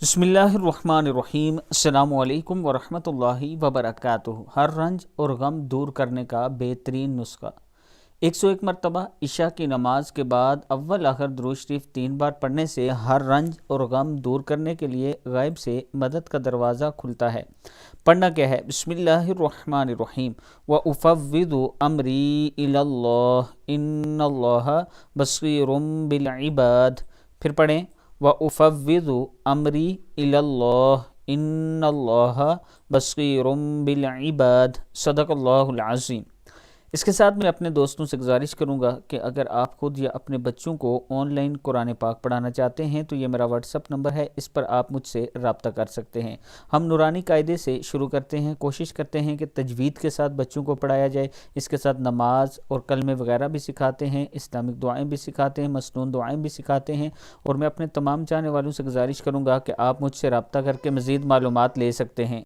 बिस्मिल्लाहिर्रहमानिर्रहीम। अस्सलामु अलैकुम वरहमतुल्लाहि वबरकातुहू। हर रंज और गम दूर करने का बेहतरीन नुस्खा। 101 मरतबा इशा की नमाज के बाद अव्वल आखिर दुरूद शरीफ 3 बार पढ़ने से हर रंज और गम दूर करने के लिए गैब से मदद का दरवाज़ा खुलता है। पढ़ना क्या है? बिस्मिल्लाहिर्रहमानिर्रहीम। व उफ़व्विदु अमरी इलल्लाह इन्नल्लाह बसीरुम बिल इबाद। फिर पढ़ें, व उफ़व्विदु अमरी इलल्लाह इन्नल्लाह बसीरुम बिल इबाद। सदक़ल्लाहुल अज़ीम। इसके साथ मैं अपने दोस्तों से गुजारिश करूंगा कि अगर आप खुद या अपने बच्चों को ऑनलाइन कुरान पाक पढ़ाना चाहते हैं तो ये मेरा व्हाट्सअप नंबर है, इस पर आप मुझसे रब्ता कर सकते हैं। हम नूरानी कायदे से शुरू करते हैं, कोशिश करते हैं कि तजवीद के साथ बच्चों को पढ़ाया जाए। इसके साथ नमाज और कलमे वगैरह भी सिखाते हैं, इस्लामिक दुआएं भी सिखाते हैं, मसनून दुआएं भी सिखाते हैं। और मैं अपने तमाम चाहने वालों से गुजारिश करूँगा कि आप मुझसे रब्ता करके मज़ीद मालूमात ले सकते हैं।